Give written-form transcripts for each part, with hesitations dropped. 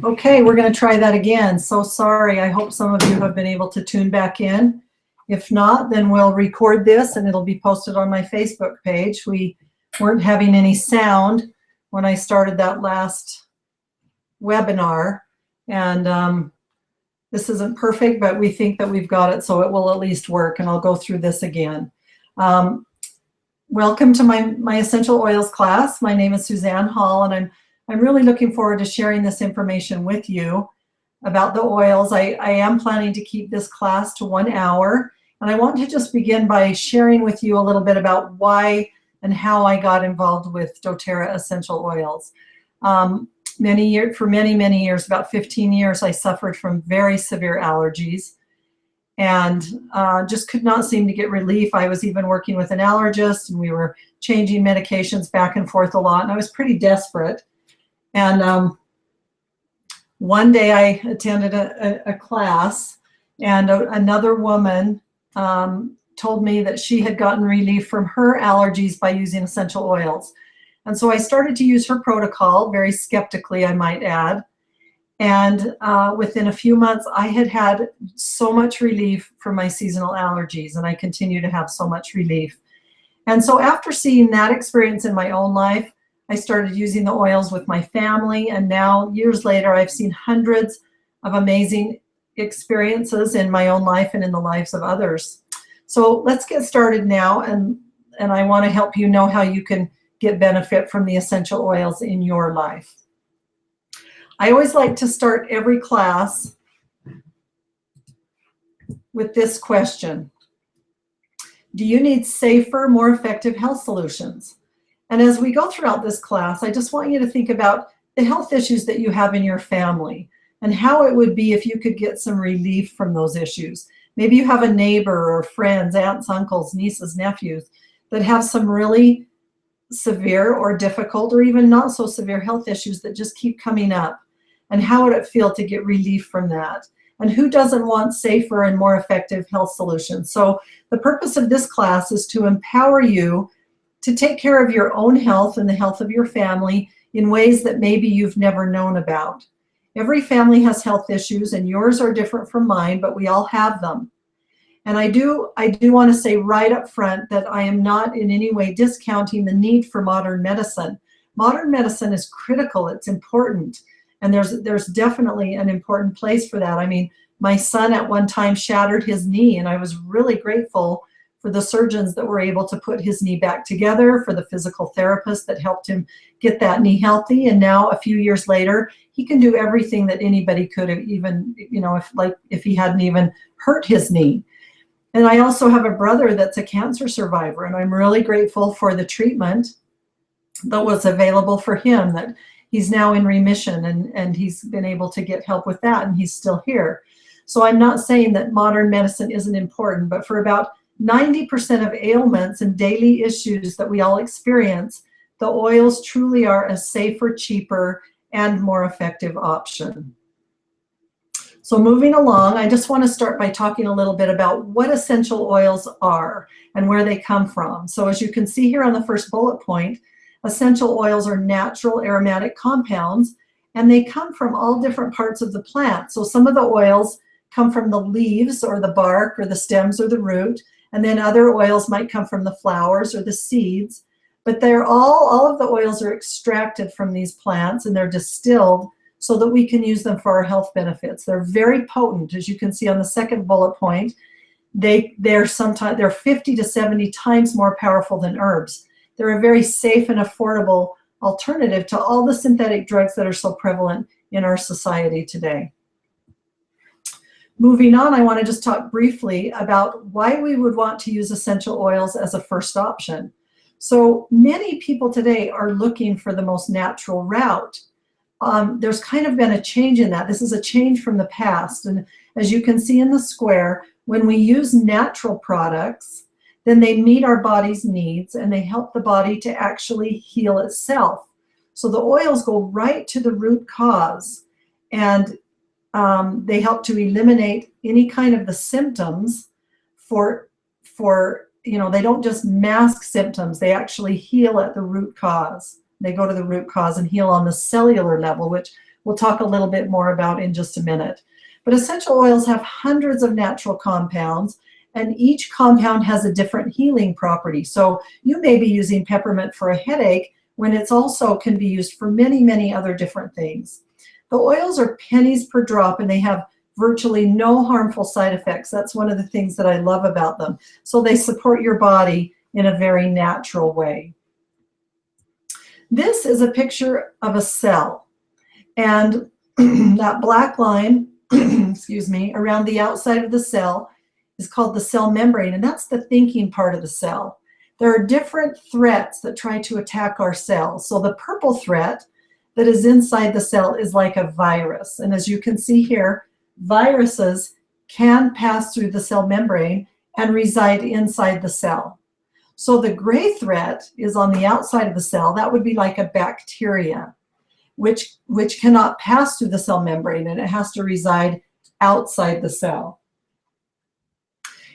Okay, we're going to try that again. So sorry. I hope some of you have been able to tune back in. If not, then we'll record this and it'll be posted on my Facebook page. We weren't having any sound when I started that last webinar. And this isn't perfect, but we think that we've got it, so it will at least work. And I'll go through this again. Welcome to my essential oils class. My name is Suzanne Hall, and I'm really looking forward to sharing this information with you about the oils. I am planning to keep this class to 1 hour, and I want to just begin by sharing with you a little bit about why and how I got involved with doTERRA essential oils. For many, many years, about 15 years, I suffered from very severe allergies and just could not seem to get relief. I was even working with an allergist, and we were changing medications back and forth a lot, and I was pretty desperate. And one day I attended a class, and another woman told me that she had gotten relief from her allergies by using essential oils. And so I started to use her protocol, very skeptically, I might add. And within a few months, I had had so much relief from my seasonal allergies, and I continue to have so much relief. And so after seeing that experience in my own life, I started using the oils with my family, and now, years later, I've seen hundreds of amazing experiences in my own life and in the lives of others. So let's get started now, and I want to help you know how you can get benefit from the essential oils in your life. I always like to start every class with this question. Do you need safer, more effective health solutions? And as we go throughout this class, I just want you to think about the health issues that you have in your family and how it would be if you could get some relief from those issues. Maybe you have a neighbor or friends, aunts, uncles, nieces, nephews that have some really severe or difficult or even not so severe health issues that just keep coming up. And how would it feel to get relief from that? And who doesn't want safer and more effective health solutions? So the purpose of this class is to empower you to take care of your own health and the health of your family in ways that maybe you've never known about. Every family has health issues, and yours are different from mine, but we all have them. And I do want to say right up front that I am not in any way discounting the need for modern medicine. Modern medicine is critical, it's important, and there's definitely an important place for that. I mean, my son at one time shattered his knee, and I was really grateful for the surgeons that were able to put his knee back together, for the physical therapist that helped him get that knee healthy. And now, a few years later, he can do everything that anybody could have, even, you know, if he hadn't even hurt his knee. And I also have a brother that's a cancer survivor, and I'm really grateful for the treatment that was available for him, that he's now in remission, and he's been able to get help with that, and he's still here. So I'm not saying that modern medicine isn't important, but for about 90% of ailments and daily issues that we all experience, the oils truly are a safer, cheaper, and more effective option. So moving along, I just want to start by talking a little bit about what essential oils are and where they come from. So as you can see here on the first bullet point, essential oils are natural aromatic compounds, and they come from all different parts of the plant. So some of the oils come from the leaves or the bark or the stems or the root, and then other oils might come from the flowers or the seeds. But they're all of the oils are extracted from these plants, and they're distilled so that we can use them for our health benefits. They're very potent, as you can see on the second bullet point. They're 50 to 70 times more powerful than herbs. They're a very safe and affordable alternative to all the synthetic drugs that are so prevalent in our society today. Moving on, I want to just talk briefly about why we would want to use essential oils as a first option. So many people today are looking for the most natural route. There's kind of been a change in that. This is a change from the past. And as you can see in the square, when we use natural products, then they meet our body's needs, and they help the body to actually heal itself. So the oils go right to the root cause, and they help to eliminate any kind of the symptoms for they don't just mask symptoms, they actually heal at the root cause. They go to the root cause and heal on the cellular level, which we'll talk a little bit more about in just a minute. But essential oils have hundreds of natural compounds, and each compound has a different healing property. So you may be using peppermint for a headache when it's also can be used for many, many other different things. The oils are pennies per drop, and they have virtually no harmful side effects. That's one of the things that I love about them. So they support your body in a very natural way. This is a picture of a cell, and that black line, excuse me, around the outside of the cell is called the cell membrane, and that's the thinking part of the cell. There are different threats that try to attack our cells. So the purple threat that is inside the cell is like a virus, and as you can see here, viruses can pass through the cell membrane and reside inside the cell. So the gray threat is on the outside of the cell. That would be like a bacteria, which cannot pass through the cell membrane, and it has to reside outside the cell.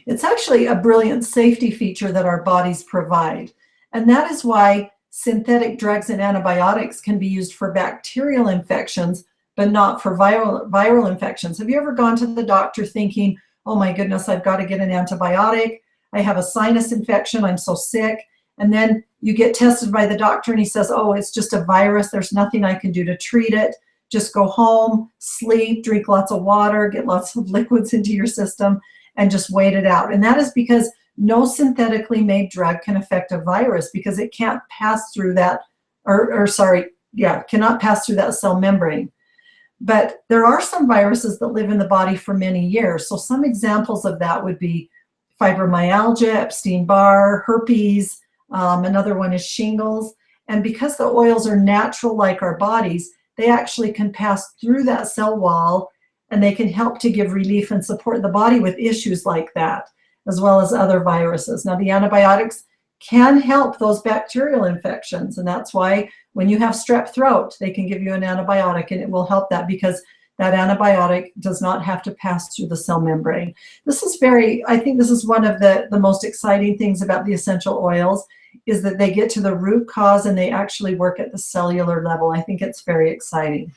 It's actually a brilliant safety feature that our bodies provide, and that is why synthetic drugs and antibiotics can be used for bacterial infections, but not for viral infections. Have you ever gone to the doctor thinking, oh my goodness, I've got to get an antibiotic. I have a sinus infection, I'm so sick. And then you get tested by the doctor and he says, oh, it's just a virus. There's nothing I can do to treat it. Just go home, sleep, drink lots of water, get lots of liquids into your system, and just wait it out. And that is because no synthetically made drug can affect a virus because it can't pass through that, cannot pass through that cell membrane. But there are some viruses that live in the body for many years. So some examples of that would be fibromyalgia, Epstein-Barr, herpes, another one is shingles. And because the oils are natural like our bodies, they actually can pass through that cell wall, and they can help to give relief and support the body with issues like that, as well as other viruses. Now, the antibiotics can help those bacterial infections, and that's why when you have strep throat, they can give you an antibiotic, and it will help that because that antibiotic does not have to pass through the cell membrane. I think this is one of the most exciting things about the essential oils, is that they get to the root cause and they actually work at the cellular level. I think it's very exciting.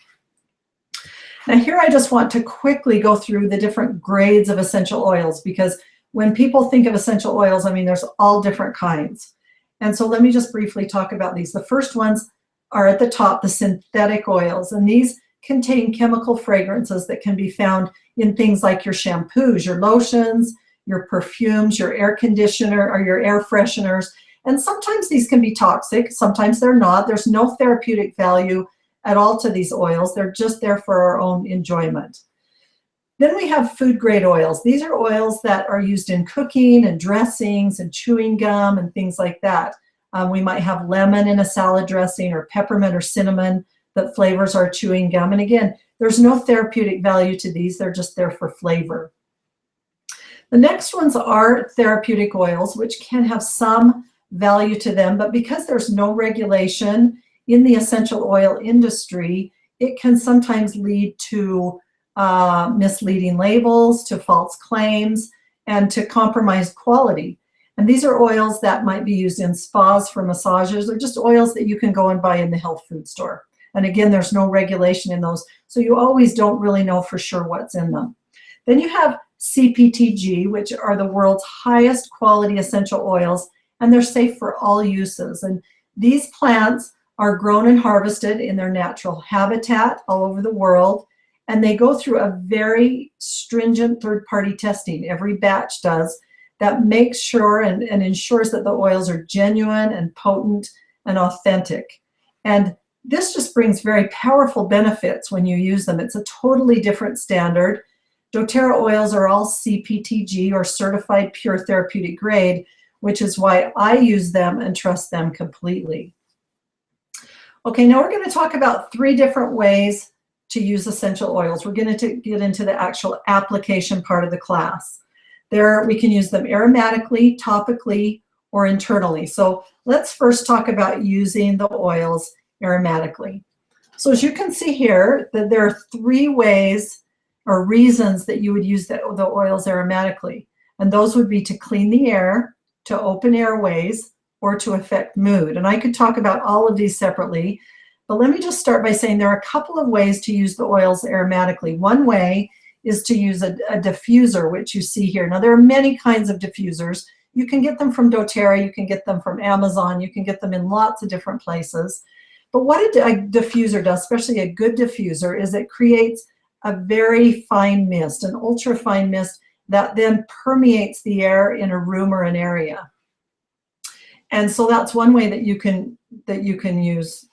Now here I just want to quickly go through the different grades of essential oils, because when people think of essential oils, I mean, there's all different kinds. And so let me just briefly talk about these. The first ones are at the top, the synthetic oils, and these contain chemical fragrances that can be found in things like your shampoos, your lotions, your perfumes, your air conditioner, or your air fresheners. And sometimes these can be toxic, sometimes they're not. There's no therapeutic value at all to these oils. They're just there for our own enjoyment. Then we have food grade oils. These are oils that are used in cooking and dressings and chewing gum and things like that. We might have lemon in a salad dressing, or peppermint or cinnamon that flavors our chewing gum. And again, there's no therapeutic value to these. They're just there for flavor. The next ones are therapeutic oils, which can have some value to them, but because there's no regulation in the essential oil industry, it can sometimes lead to misleading labels, to false claims, and to compromised quality. And these are oils that might be used in spas for massages, or just oils that you can go and buy in the health food store. And again, there's no regulation in those, so you always don't really know for sure what's in them. Then you have CPTG, which are the world's highest quality essential oils, and they're safe for all uses. And these plants are grown and harvested in their natural habitat all over the world, and they go through a very stringent third-party testing. Every batch does, that makes sure and ensures that the oils are genuine and potent and authentic. And this just brings very powerful benefits when you use them. It's a totally different standard. doTERRA oils are all CPTG, or certified pure therapeutic grade, which is why I use them and trust them completely. Okay, now we're going to talk about 3 different ways to use essential oils. We're going to get into the actual application part of the class. We can use them aromatically, topically, or internally. So let's first talk about using the oils aromatically. So as you can see here, that there are 3 ways or reasons that you would use the oils aromatically. And those would be to clean the air, to open airways, or to affect mood. And I could talk about all of these separately, But let me just start by saying there are a couple of ways to use the oils aromatically. One way is to use a diffuser, which you see here. Now, there are many kinds of diffusers. You can get them from doTERRA, you can get them from Amazon, you can get them in lots of different places. But what a diffuser does, especially a good diffuser, is it creates a very fine mist, an ultra fine mist that then permeates the air in a room or an area. And so that's one way that you can use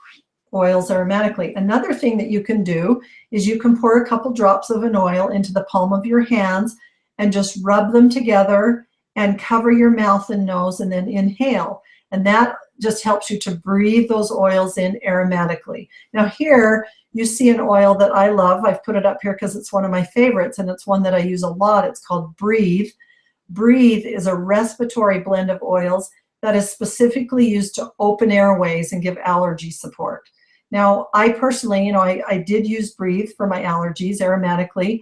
oils aromatically. Another thing that you can do is you can pour a couple drops of an oil into the palm of your hands and just rub them together and cover your mouth and nose and then inhale. And that just helps you to breathe those oils in aromatically. Now here you see an oil that I love. I've put it up here because it's one of my favorites and it's one that I use a lot. It's called Breathe. Breathe is a respiratory blend of oils that is specifically used to open airways and give allergy support. Now, I personally, I did use Breathe for my allergies aromatically,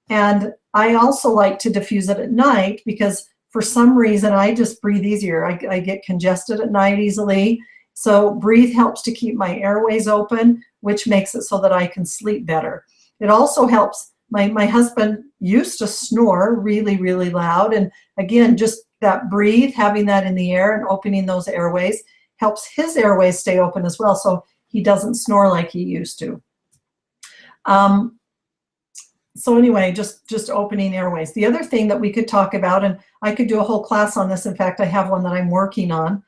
and I also like to diffuse it at night because for some reason I just breathe easier. I get congested at night easily, so Breathe helps to keep my airways open, which makes it so that I can sleep better. It also helps, my husband used to snore really, really loud, and again, just that Breathe, having that in the air and opening those airways helps his airways stay open as well, so he doesn't snore like he used to. So anyway, just opening airways. The other thing that we could talk about, and I could do a whole class on this, in fact, I have one that I'm working on,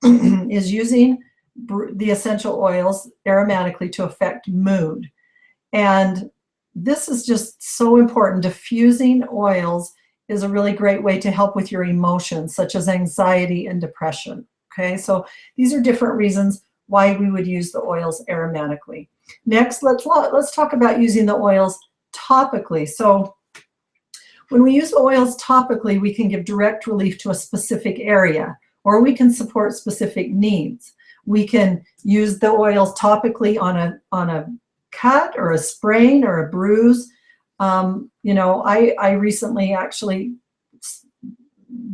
is using the essential oils aromatically to affect mood. And this is just so important. Diffusing oils is a really great way to help with your emotions, such as anxiety and depression. Okay, so these are different reasons why we would use the oils aromatically. Next, let's talk about using the oils topically. So when we use the oils topically, we can give direct relief to a specific area, or we can support specific needs. We can use the oils topically on a cut or a sprain or a bruise. I recently actually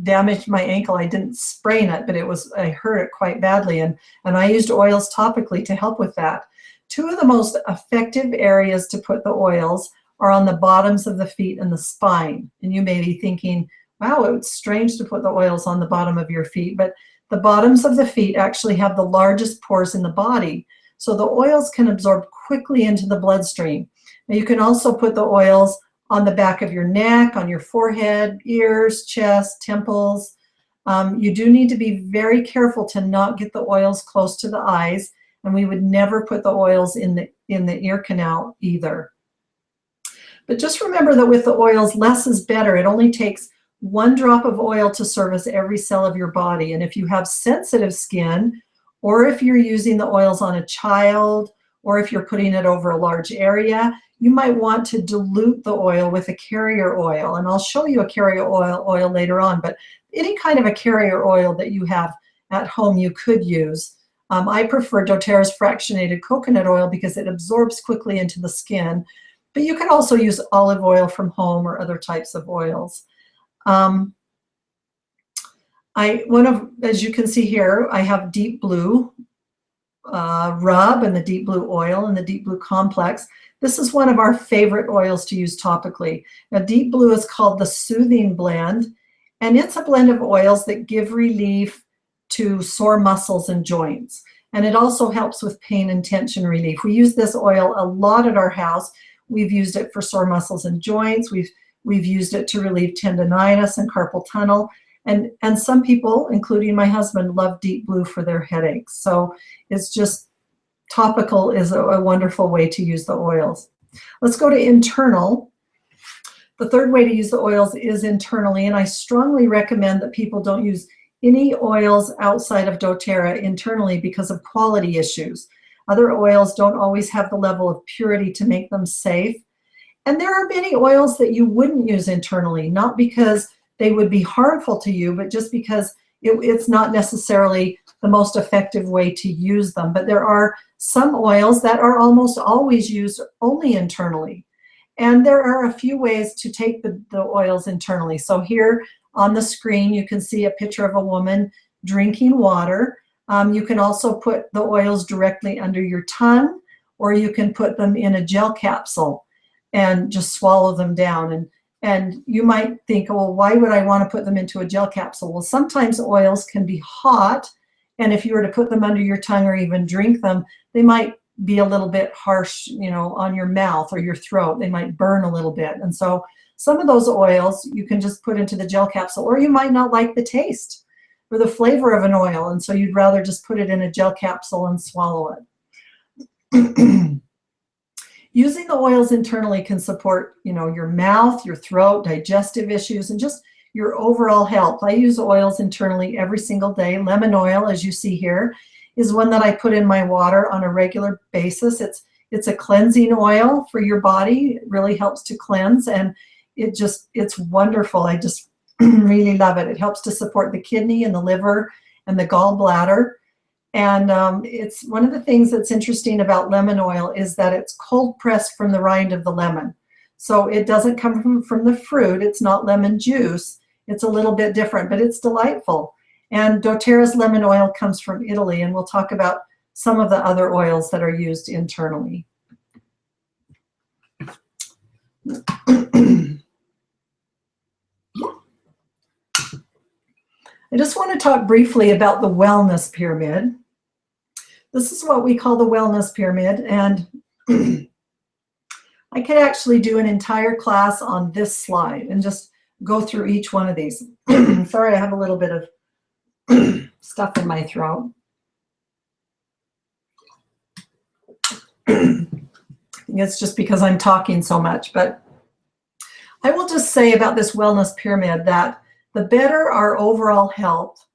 damaged my ankle. I didn't sprain it, but I hurt it quite badly, and I used oils topically to help with that. Two of the most effective areas to put the oils are on the bottoms of the feet and the spine. And you may be thinking, wow, it's strange to put the oils on the bottom of your feet, but the bottoms of the feet actually have the largest pores in the body, so the oils can absorb quickly into the bloodstream. Now you can also put the oils on the back of your neck, on your forehead, ears, chest, temples. You do need to be very careful to not get the oils close to the eyes, and we would never put the oils in the ear canal either. But just remember that with the oils, less is better. It only takes 1 drop of oil to service every cell of your body. And if you have sensitive skin, or if you're using the oils on a child, or if you're putting it over a large area, you might want to dilute the oil with a carrier oil. And I'll show you a carrier oil later on, but any kind of a carrier oil that you have at home you could use. I prefer doTERRA's fractionated coconut oil because it absorbs quickly into the skin, but you can also use olive oil from home or other types of oils. As you can see here, I have Deep Blue Rub and the Deep Blue Oil and the Deep Blue Complex. This is one of our favorite oils to use topically. Now, Deep Blue is called the Soothing Blend, and it's a blend of oils that give relief to sore muscles and joints. And it also helps with pain and tension relief. We use this oil a lot at our house. We've used it for sore muscles and joints. We've used it to relieve tendonitis and carpal tunnel. And some people, including my husband, love Deep Blue for their headaches. So it's just, topical is a wonderful way to use the oils. Let's go to internal. The third way to use the oils is internally, and I strongly recommend that people don't use any oils outside of doTERRA internally because of quality issues. Other oils don't always have the level of purity to make them safe. And there are many oils that you wouldn't use internally, not because they would be harmful to you, but just because it's not necessarily the most effective way to use them. But there are some oils that are almost always used only internally. And there are a few ways to take the oils internally. So here on the screen, you can see a picture of a woman drinking water. You can also put the oils directly under your tongue, or you can put them in a gel capsule and just swallow them down. And you might think, well, why would I want to put them into a gel capsule? Well, sometimes oils can be hot, and if you were to put them under your tongue or even drink them, they might be a little bit harsh, you know, on your mouth or your throat. They might burn a little bit. And so some of those oils you can just put into the gel capsule, or you might not like the taste or the flavor of an oil, and so you'd rather just put it in a gel capsule and swallow it. Using the oils internally can support, you know, your mouth, your throat, digestive issues, and just your overall health. I use oils internally every single day. Lemon oil, as you see here, is one that I put in my water on a regular basis. It's a cleansing oil for your body. It really helps to cleanse, and it's wonderful. I just really love it. It helps to support the kidney and the liver and the gallbladder. And it's one of the things that's interesting about lemon oil is that it's cold pressed from the rind of the lemon. So it doesn't come from the fruit. It's not lemon juice. It's a little bit different, but it's delightful. And doTERRA's lemon oil comes from Italy, and we'll talk about some of the other oils that are used internally. I just want to talk briefly about the wellness pyramid. This is what we call the wellness pyramid, and I could actually do an entire class on this slide and just go through each one of these. Sorry, I have a little bit of stuff in my throat. It's just because I'm talking so much, but I will just say about this wellness pyramid that the better our overall health,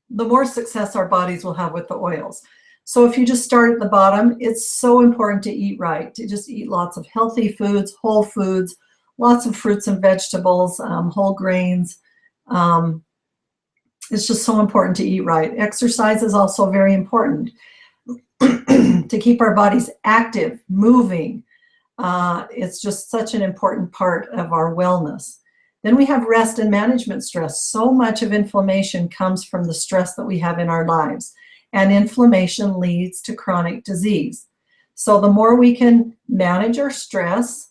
the more success our bodies will have with the oils. So if you just start at the bottom, it's so important to eat right, to just eat lots of healthy foods, whole foods, lots of fruits and vegetables, whole grains. It's just so important to eat right. Exercise is also very important to keep our bodies active, moving. It's just such an important part of our wellness. Then we have rest and management stress. So much of inflammation comes from the stress that we have in our lives, and inflammation leads to chronic disease. So the more we can manage our stress,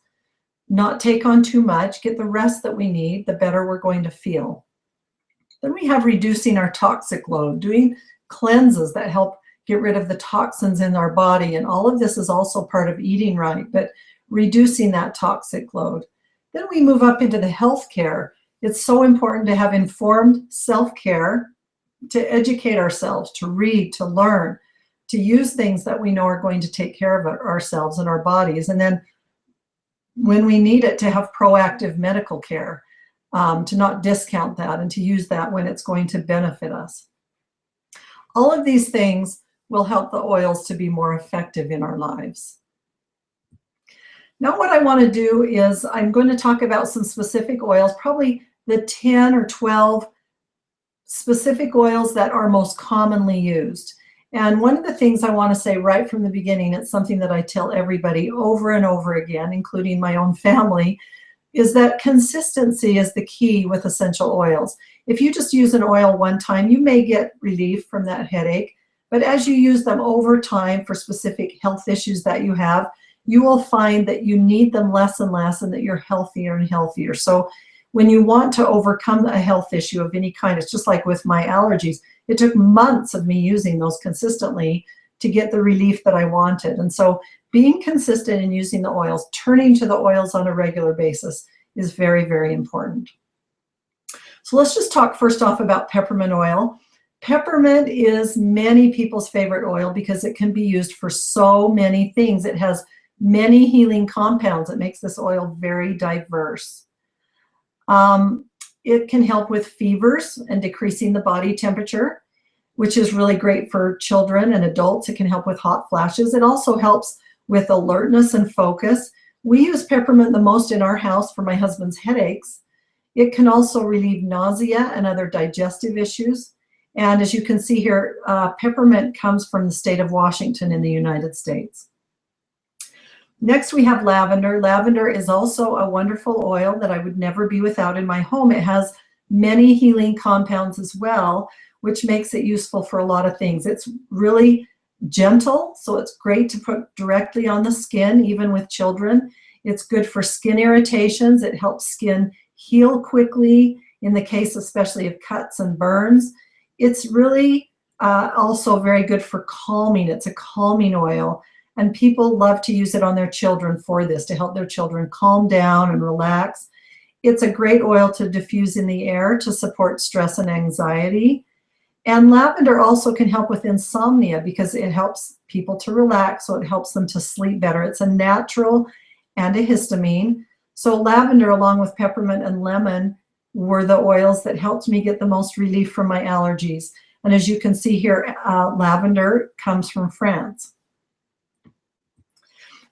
not take on too much, get the rest that we need, the better we're going to feel. Then we have reducing our toxic load, doing cleanses that help get rid of the toxins in our body. And all of this is also part of eating right, but reducing that toxic load. Then we move up into the healthcare. It's so important to have informed self-care, to educate ourselves, to read, to learn, to use things that we know are going to take care of ourselves and our bodies. And then when we need it, to have proactive medical care, to not discount that and to use that when it's going to benefit us. All of these things will help the oils to be more effective in our lives. Now what I want to do is I'm going to talk about some specific oils, probably the 10 or 12 specific oils that are most commonly used. And one of the things I want to say right from the beginning, it's something that I tell everybody over and over again, including my own family, is that consistency is the key with essential oils. If you just use an oil one time, you may get relief from that headache, but as you use them over time for specific health issues that you have, you will find that you need them less and less and that you're healthier and healthier. So when you want to overcome a health issue of any kind, it's just like with my allergies. It took months of me using those consistently to get the relief that I wanted. And so being consistent in using the oils, turning to the oils on a regular basis is very, very important. So let's just talk first off about peppermint oil. Peppermint is many people's favorite oil because it can be used for so many things. It has many healing compounds. It makes this oil very diverse. It can help with fevers and decreasing the body temperature, which is really great for children and adults. It can help with hot flashes. It also helps with alertness and focus. We use peppermint the most in our house for my husband's headaches. It can also relieve nausea and other digestive issues. And as you can see here, peppermint comes from the state of Washington in the United States. Next, we have lavender. Lavender is also a wonderful oil that I would never be without in my home. It has many healing compounds as well. which makes it useful for a lot of things. It's really gentle, so it's great to put directly on the skin, even with children. It's good for skin irritations. It helps skin heal quickly in the case especially of cuts and burns. It's really also very good for calming. It's a calming oil, and people love to use it on their children for this, to help their children calm down and relax. It's a great oil to diffuse in the air to support stress and anxiety. And lavender also can help with insomnia because it helps people to relax, so it helps them to sleep better. It's a natural antihistamine. So lavender, along with peppermint and lemon, were the oils that helped me get the most relief from my allergies. And as you can see here, lavender comes from France.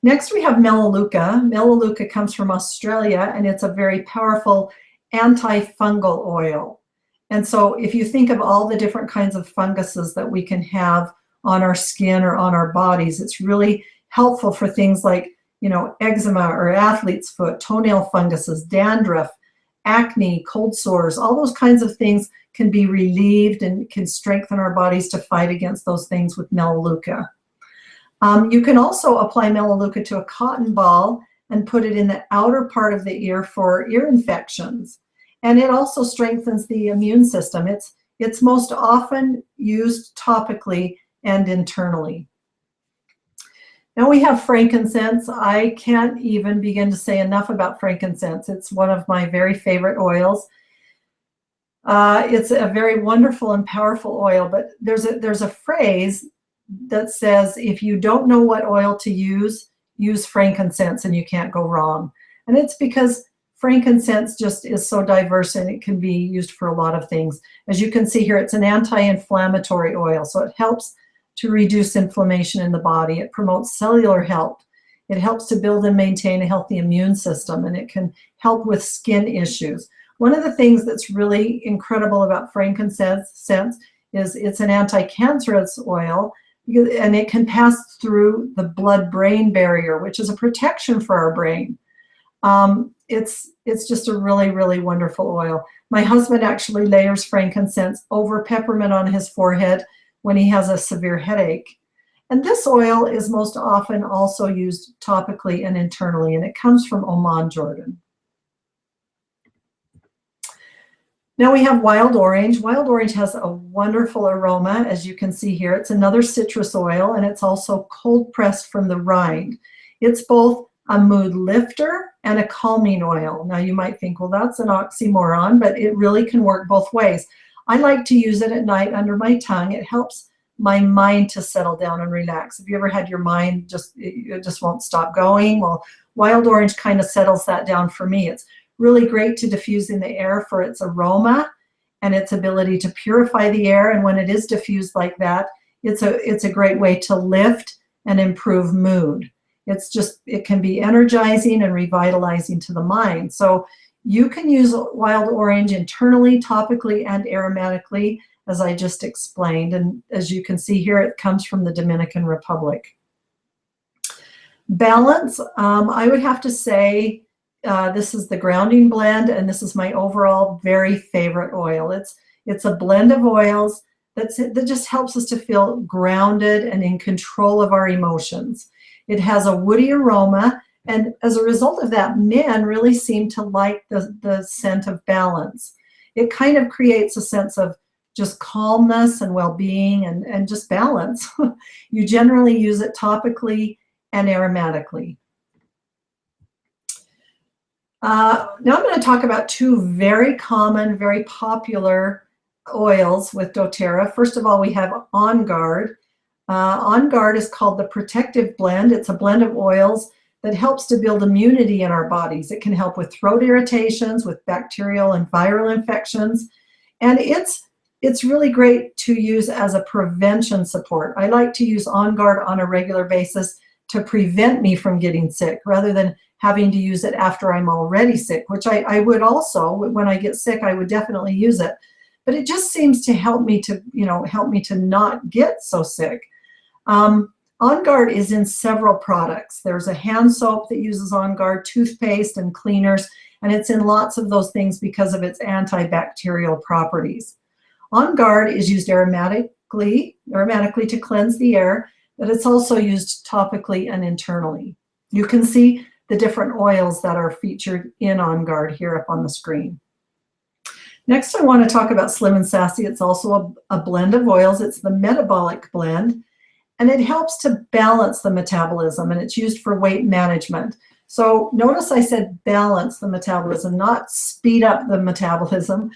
Next, we have Melaleuca. Melaleuca comes from Australia, and it's a very powerful antifungal oil. And so if you think of all the different kinds of funguses that we can have on our skin or on our bodies, it's really helpful for things like, you know, eczema or athlete's foot, toenail funguses, dandruff, acne, cold sores, all those kinds of things can be relieved and can strengthen our bodies to fight against those things with Melaleuca. You can also apply Melaleuca to a cotton ball and put it in the outer part of the ear for ear infections. And it also strengthens the immune system. It's most often used topically and internally. Now we have frankincense. I can't even begin to say enough about frankincense. It's one of my very favorite oils. It's a very wonderful and powerful oil, but there's a phrase that says, if you don't know what oil to use frankincense and you can't go wrong. And it's because frankincense just is so diverse and it can be used for a lot of things. As you can see here, it's an anti-inflammatory oil, so it helps to reduce inflammation in the body. It promotes cellular health. It helps to build and maintain a healthy immune system, and it can help with skin issues. One of the things that's really incredible about frankincense is it's an anti-cancerous oil, and it can pass through the blood-brain barrier, which is a protection for our brain. It's just a really, really wonderful oil. My husband actually layers frankincense over peppermint on his forehead when he has a severe headache. And this oil is most often also used topically and internally, and it comes from Oman, Jordan. Now we have wild orange. Wild orange has a wonderful aroma, as you can see here. It's another citrus oil, and it's also cold pressed from the rind. It's both a mood lifter and a calming oil. Now you might think, well, that's an oxymoron, but it really can work both ways. I like to use it at night under my tongue. It helps my mind to settle down and relax. Have you ever had your mind it just won't stop going? Well, wild orange kind of settles that down for me. It's really great to diffuse in the air for its aroma and its ability to purify the air. And when it is diffused like that, it's a great way to lift and improve mood. It can be energizing and revitalizing to the mind. So you can use wild orange internally, topically, and aromatically, as I just explained. And as you can see here, it comes from the Dominican Republic. Balance, I would have to say, this is the grounding blend, and this is my overall very favorite oil. It's a blend of oils that just helps us to feel grounded and in control of our emotions. It has a woody aroma, and as a result of that, men really seem to like the scent of balance. It kind of creates a sense of just calmness and well-being and just balance. You generally use it topically and aromatically. Now I'm going to talk about two very common, very popular oils with doTERRA. First of all, we have On Guard. On Guard is called the Protective Blend. It's a blend of oils that helps to build immunity in our bodies. It can help with throat irritations, with bacterial and viral infections, and it's really great to use as a prevention support. I like to use On Guard on a regular basis to prevent me from getting sick, rather than having to use it after I'm already sick, which I would also, when I get sick, I would definitely use it. But it just seems to help me to, help me to not get so sick. On Guard is in several products. There's a hand soap that uses On Guard, toothpaste and cleaners, and it's in lots of those things because of its antibacterial properties. On Guard is used aromatically to cleanse the air, but it's also used topically and internally. You can see the different oils that are featured in On Guard here up on the screen. Next, I want to talk about Slim and Sassy. It's also a blend of oils. It's the metabolic blend, and it helps to balance the metabolism, and it's used for weight management. So notice I said balance the metabolism, not speed up the metabolism.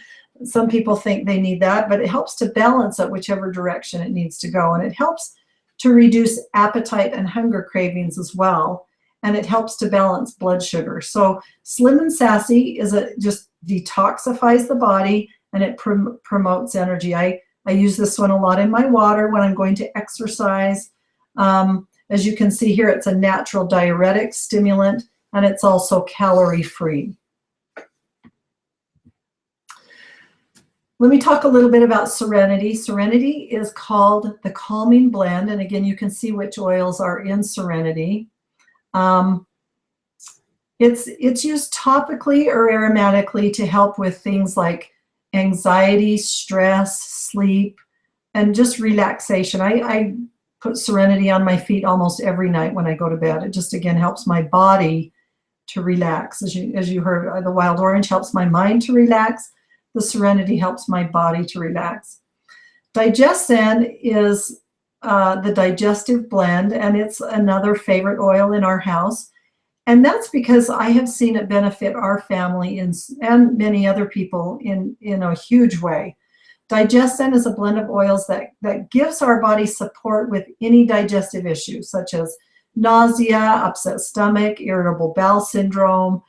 Some people think they need that, but it helps to balance it whichever direction it needs to go, and it helps to reduce appetite and hunger cravings as well, and it helps to balance blood sugar. So Slim and Sassy just detoxifies the body, and it promotes energy. I use this one a lot in my water when I'm going to exercise. As you can see here, it's a natural diuretic stimulant, and it's also calorie-free. Let me talk a little bit about Serenity. Serenity is called the calming blend, and again, you can see which oils are in Serenity. It's used topically or aromatically to help with things like anxiety, stress, sleep, and just relaxation. I put Serenity on my feet almost every night when I go to bed. It just, again, helps my body to relax. As you heard, the Wild Orange helps my mind to relax. The Serenity helps my body to relax. DigestZen is the digestive blend, and it's another favorite oil in our house. And that's because I have seen it benefit our family and many other people in a huge way. DigestZen is a blend of oils that gives our body support with any digestive issues, such as nausea, upset stomach, irritable bowel syndrome,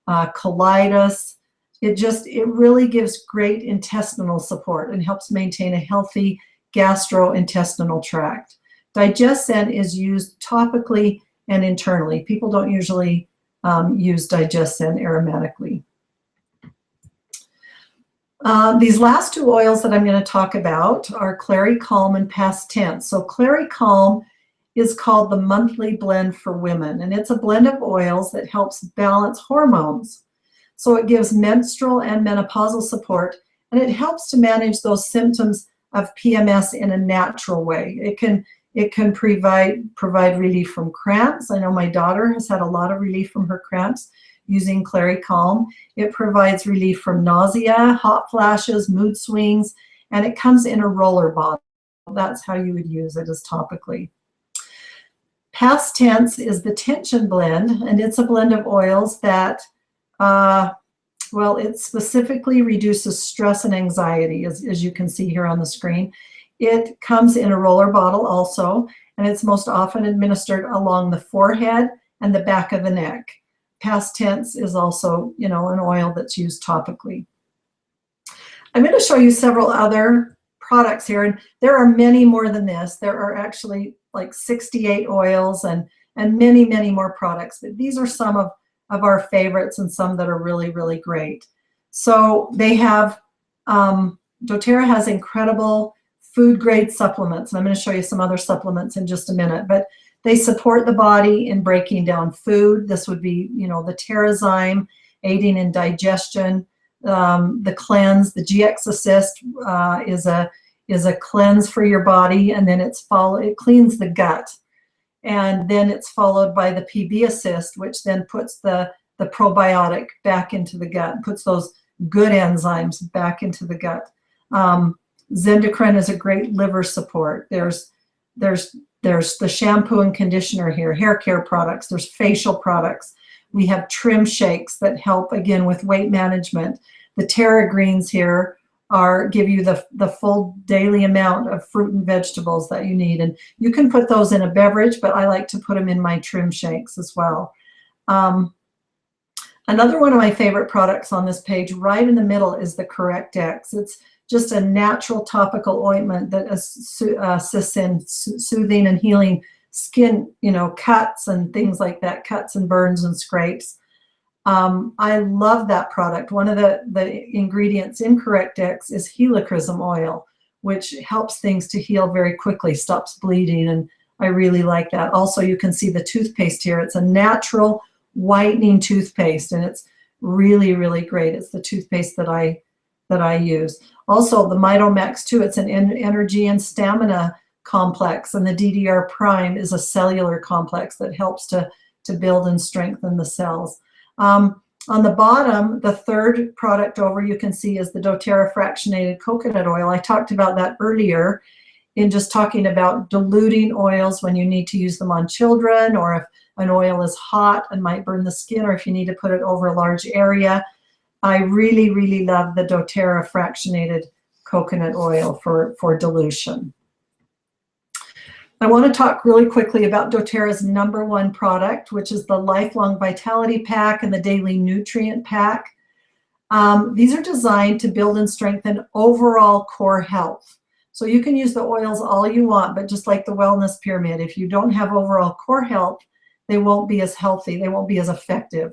colitis. It really gives great intestinal support and helps maintain a healthy gastrointestinal tract. DigestZen is used topically and internally. People don't usually use DigestZen aromatically. These last two oils that I'm going to talk about are Clary Calm and Past Tense. So Clary Calm is called the monthly blend for women, and it's a blend of oils that helps balance hormones. So it gives menstrual and menopausal support, and it helps to manage those symptoms of PMS in a natural way. It can provide relief from cramps. I know my daughter has had a lot of relief from her cramps using Clary Calm. It provides relief from nausea, hot flashes, mood swings, and it comes in a roller bottle. That's how you would use it, as topically. Past Tense is the tension blend, and it's a blend of oils that, it specifically reduces stress and anxiety, as you can see here on the screen. It comes in a roller bottle also, and it's most often administered along the forehead and the back of the neck. Past Tense is also, an oil that's used topically. I'm going to show you several other products here, and there are many more than this. There are actually like 68 oils and many, many more products, but these are some of our favorites and some that are really, really great. So they have, doTERRA has incredible food grade supplements, and I'm going to show you some other supplements in just a minute, but they support the body in breaking down food. This would be, the Terrazyme, aiding in digestion. The cleanse, the GX Assist is a cleanse for your body, and then it cleans the gut. And then it's followed by the PB Assist, which then puts the probiotic back into the gut, puts those good enzymes back into the gut. Zendocrine is a great liver support. There's the shampoo and conditioner here, hair care products, there's facial products. We have trim shakes that help, again, with weight management. The Terra Greens here give you the full daily amount of fruit and vegetables that you need. And you can put those in a beverage, but I like to put them in my trim shakes as well. Another one of my favorite products on this page, right in the middle, is the CorrectX. It's just a natural topical ointment that assists in soothing and healing skin, cuts and things like that, cuts and burns and scrapes. I love that product. One of the ingredients in CorrectX is helichrysum oil, which helps things to heal very quickly, stops bleeding, and I really like that. Also, you can see the toothpaste here. It's a natural whitening toothpaste, and it's really, really great. It's the toothpaste that I use. Also, the Mitomax-2, it's an energy and stamina complex, and the DDR prime is a cellular complex that helps to build and strengthen the cells. On the bottom, the third product over, you can see is the doTERRA fractionated coconut oil. I talked about that earlier in just talking about diluting oils when you need to use them on children, or if an oil is hot and might burn the skin, or if you need to put it over a large area. I really, really love the doTERRA fractionated coconut oil for dilution. I want to talk really quickly about doTERRA's #1 product, which is the Lifelong Vitality Pack and the Daily Nutrient Pack. These are designed to build and strengthen overall core health. So you can use the oils all you want, but just like the wellness pyramid, if you don't have overall core health, they won't be as healthy, they won't be as effective.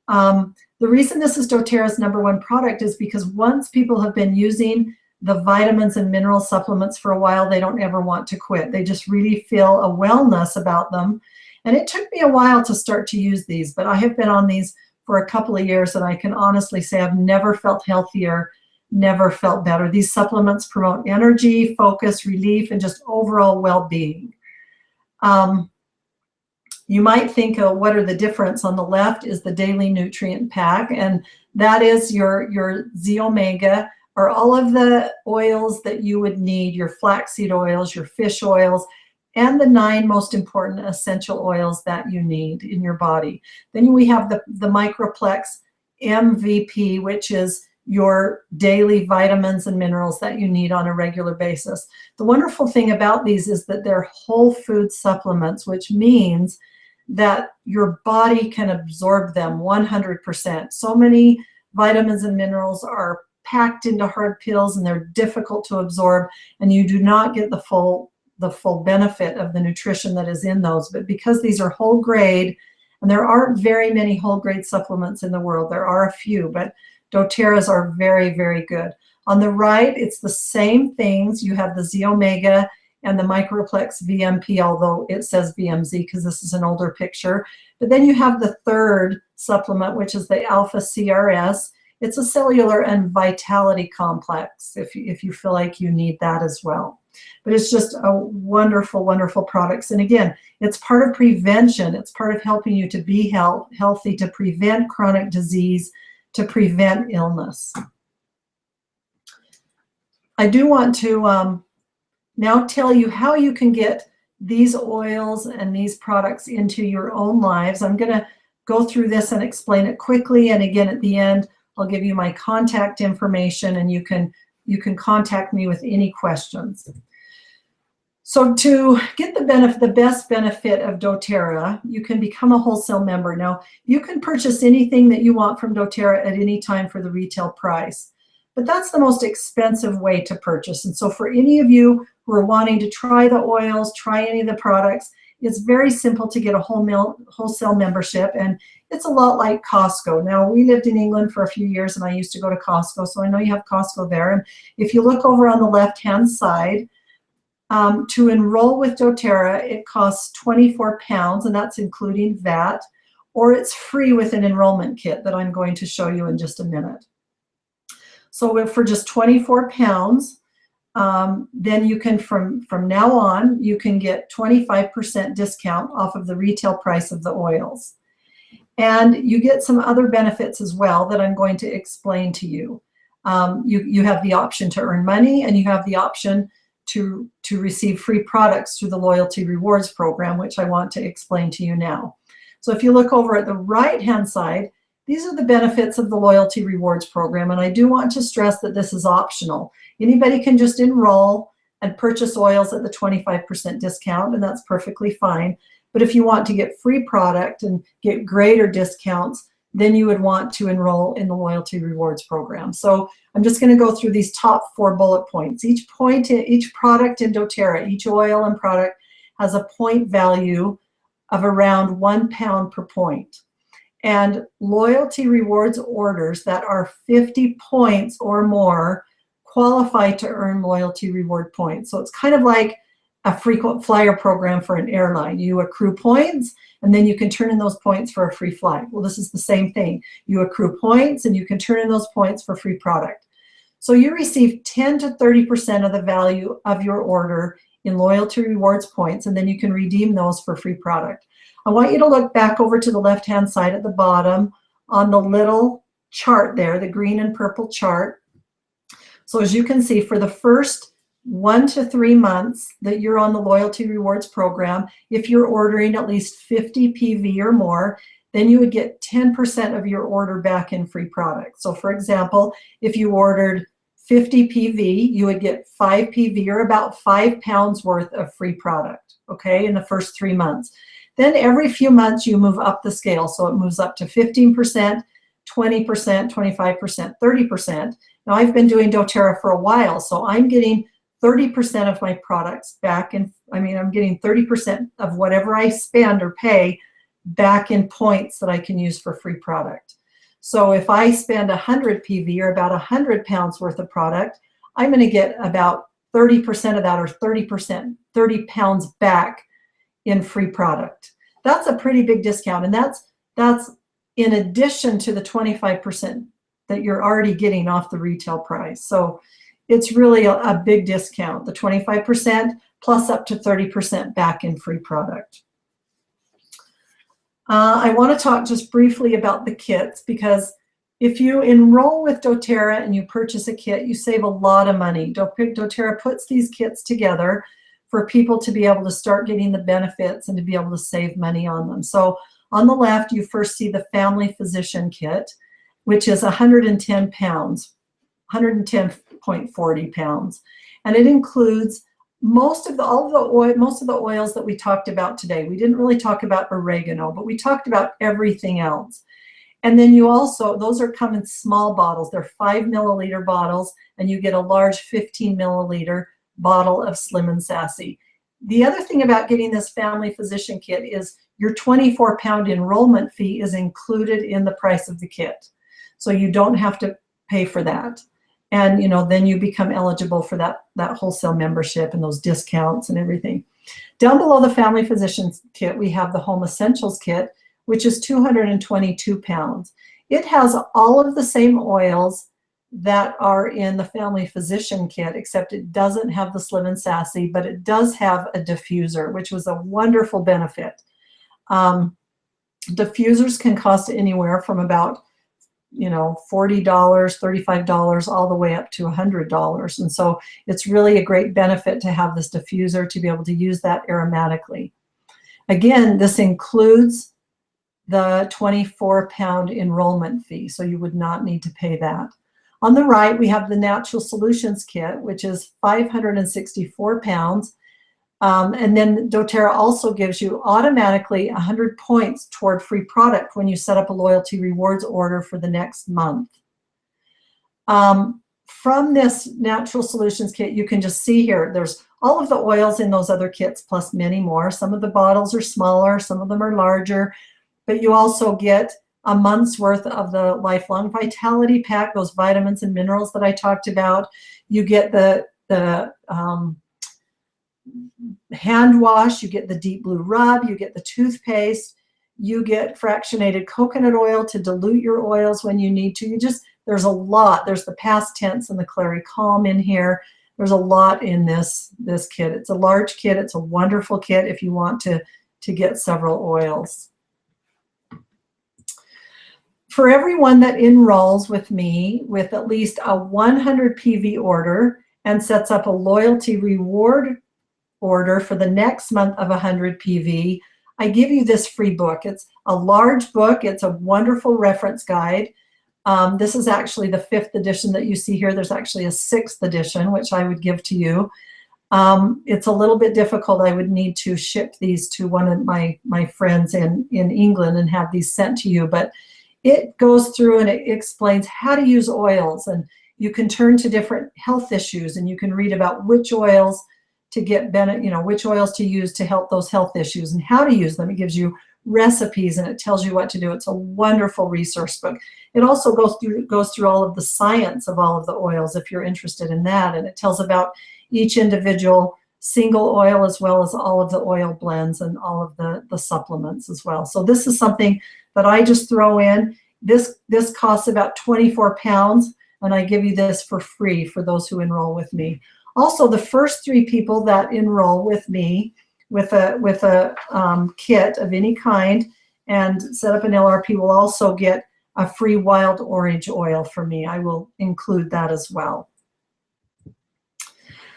The reason this is doTERRA's #1 product is because once people have been using the vitamins and mineral supplements for a while, they don't ever want to quit. They just really feel a wellness about them. And it took me a while to start to use these, but I have been on these for a couple of years, and I can honestly say I've never felt healthier, never felt better. These supplements promote energy, focus, relief, and just overall well-being. You might think, oh, what are the difference? On the left is the Daily Nutrient Pack, and that is your Z-Omega, or all of the oils that you would need, your flaxseed oils, your fish oils, and the 9 most important essential oils that you need in your body. Then we have the Microplex MVP, which is your daily vitamins and minerals that you need on a regular basis. The wonderful thing about these is that they're whole food supplements, which means that your body can absorb them 100%. So many vitamins and minerals are packed into hard pills and they're difficult to absorb, and you do not get the full benefit of the nutrition that is in those. But because these are whole grade, and there aren't very many whole grade supplements in the world, there are a few, but doTERRA's are very, very good. On the right, it's the same things. You have the Z-Omega and the Microplex VMP, although it says VMZ because this is an older picture. But then you have the third supplement, which is the Alpha CRS. It's a cellular and vitality complex if you feel like you need that as well. But it's just a wonderful, wonderful products. And again, it's part of prevention. It's part of helping you to be healthy, to prevent chronic disease, to prevent illness. I do want to now tell you how you can get these oils and these products into your own lives. I'm going to go through this and explain it quickly. And again, at the end, I'll give you my contact information, and you can contact me with any questions. So to get the best benefit of doTERRA, you can become a wholesale member. Now, you can purchase anything that you want from doTERRA at any time for the retail price, but that's the most expensive way to purchase. And so for any of you who are wanting to try the oils, try any of the products, it's very simple to get a wholesale membership, and it's a lot like Costco. Now, we lived in England for a few years, and I used to go to Costco, so I know you have Costco there. And if you look over on the left-hand side, to enroll with doTERRA, it costs £24, and that's including VAT, or it's free with an enrollment kit that I'm going to show you in just a minute. So for just £24, then you can, from now on, you can get 25% discount off of the retail price of the oils. And you get some other benefits as well that I'm going to explain to you. You have the option to earn money, and you have the option to receive free products through the Loyalty Rewards program, which I want to explain to you now. So if you look over at the right-hand side, these are the benefits of the Loyalty Rewards program, and I do want to stress that this is optional. Anybody can just enroll and purchase oils at the 25% discount, and that's perfectly fine. But if you want to get free product and get greater discounts, then you would want to enroll in the Loyalty Rewards program. So I'm just going to go through these top 4 bullet points. Each product in doTERRA, each oil and product has a point value of around £1 per point. And Loyalty Rewards orders that are 50 points or more qualify to earn Loyalty Reward points. So it's kind of like a frequent flyer program for an airline. You accrue points, and then you can turn in those points for a free flight. Well, this is the same thing. You accrue points, and you can turn in those points for free product. So you receive 10 to 30% of the value of your order in loyalty rewards points, and then you can redeem those for free product. I want you to look back over to the left-hand side at the bottom on the little chart there, the green and purple chart. So as you can see, for the first 1 to 3 months that you're on the loyalty rewards program, if you're ordering at least 50 PV or more, then you would get 10% of your order back in free product. So for example, if you ordered 50 PV, you would get 5 PV, or about 5 pounds worth of free product, okay, in the first 3 months. Then every few months you move up the scale. So it moves up to 15%, 20%, 25%, 30%. Now I've been doing doTERRA for a while, so I'm getting 30% of my products back in, I'm getting 30% of whatever I spend or pay back in points that I can use for free product. So if I spend 100 PV, or about 100 pounds worth of product, I'm going to get about 30% of that, or 30 pounds back in free product. That's a pretty big discount, and that's in addition to the 25% that you're already getting off the retail price. So it's really a big discount, the 25% plus up to 30% back in free product. I want to talk just briefly about the kits, because if you enroll with doTERRA and you purchase a kit, you save a lot of money. doTERRA puts these kits together for people to be able to start getting the benefits and to be able to save money on them. So on the left, you first see the Family Physician Kit, which is 110 pounds, 110.40 pounds. And it includes most of the oils that we talked about today. We didn't really talk about oregano, but we talked about everything else. And then you also, those come in small bottles. They're 5 milliliter bottles, and you get a large 15 milliliter bottle of Slim and Sassy. The other thing about getting this Family Physician Kit is your 24-pound enrollment fee is included in the price of the kit. So you don't have to pay for that. And then you become eligible for that wholesale membership and those discounts and everything. Down below the Family Physicians Kit, we have the Home Essentials Kit, which is 222 pounds. It has all of the same oils that are in the Family Physician Kit, except it doesn't have the Slim and Sassy, but it does have a diffuser, which was a wonderful benefit. Diffusers can cost anywhere from about $40, $35, all the way up to $100. And so it's really a great benefit to have this diffuser to be able to use that aromatically. Again, this includes the 24-pound enrollment fee, so you would not need to pay that. On the right, we have the Natural Solutions Kit, which is 564 pounds. And then doTERRA also gives you automatically 100 points toward free product when you set up a loyalty rewards order for the next month. From this Natural Solutions Kit, you can just see here, there's all of the oils in those other kits plus many more. Some of the bottles are smaller, some of them are larger, but you also get a month's worth of the Lifelong Vitality Pack, those vitamins and minerals that I talked about. You get the hand wash, you get the Deep Blue Rub, you get the toothpaste, you get fractionated coconut oil to dilute your oils when you need to. There's a lot. There's the past tense and the Clary Calm in here. There's a lot in this kit. It's a large kit. It's a wonderful kit if you want to get several oils. For everyone that enrolls with me with at least a 100 PV order and sets up a loyalty reward order for the next month of 100 PV, I give you this free book. It's a large book. It's a wonderful reference guide. This is actually the 5th edition that you see here. There's actually a 6th edition, which I would give to you. It's a little bit difficult. I would need to ship these to one of my friends in England and have these sent to you. But it goes through and it explains how to use oils, and you can turn to different health issues, and you can read about which oils to get which oils to use to help those health issues and how to use them. It gives you recipes and it tells you what to do. It's a wonderful resource book. It also goes through all of the science of all of the oils if you're interested in that, and it tells about each individual single oil as well as all of the oil blends and all of the supplements as well. So this is something that I just throw in. This costs about 24 pounds, and I give you this for free for those who enroll with me. Also, the first 3 people that enroll with me with a kit of any kind and set up an LRP will also get a free wild orange oil from me. I will include that as well.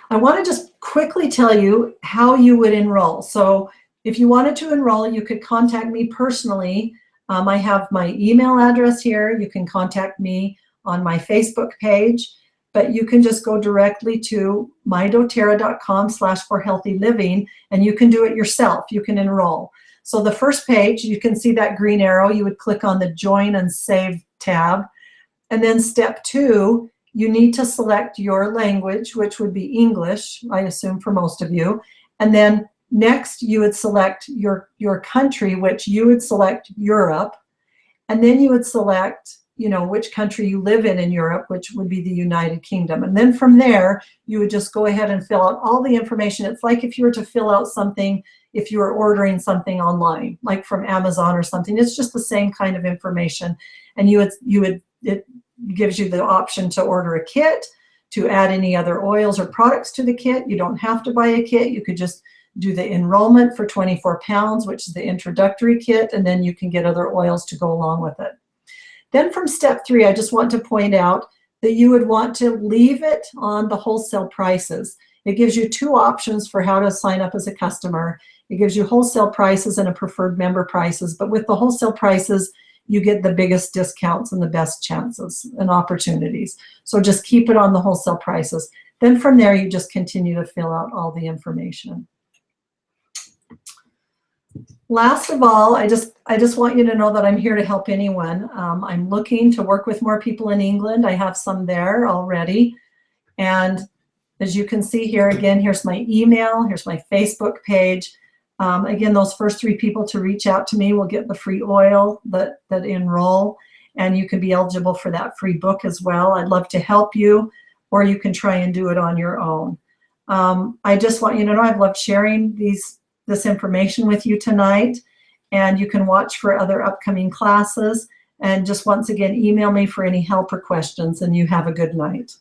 I want to just quickly tell you how you would enroll. So if you wanted to enroll, you could contact me personally. I have my email address here. You can contact me on my Facebook page, but you can just go directly to mydoterra.com/forhealthyliving, and you can do it yourself. You can enroll. So the first page, you can see that green arrow. You would click on the Join and Save tab. And then step 2, you need to select your language, which would be English, I assume for most of you. And then next, you would select your country, which you would select Europe. And then you would select, which country you live in Europe, which would be the United Kingdom. And then from there, you would just go ahead and fill out all the information. It's like if you were to fill out something, if you were ordering something online, like from Amazon or something. It's just the same kind of information. And it gives you the option to order a kit, to add any other oils or products to the kit. You don't have to buy a kit. You could just do the enrollment for 24 pounds, which is the introductory kit, and then you can get other oils to go along with it. Then from step 3, I just want to point out that you would want to leave it on the wholesale prices. It gives you 2 options for how to sign up as a customer. It gives you wholesale prices and a preferred member prices, but with the wholesale prices, you get the biggest discounts and the best chances and opportunities. So just keep it on the wholesale prices. Then from there, you just continue to fill out all the information. Last of all, I just want you to know that I'm here to help anyone. I'm looking to work with more people in England. I have some there already. And as you can see here, again, here's my email, here's my Facebook page. Again, those first 3 people to reach out to me will get the free oil that enroll, and you can be eligible for that free book as well. I'd love to help you, or you can try and do it on your own. I just want you to know I've loved sharing this information with you tonight, and you can watch for other upcoming classes. And just once again, email me for any help or questions, and you have a good night.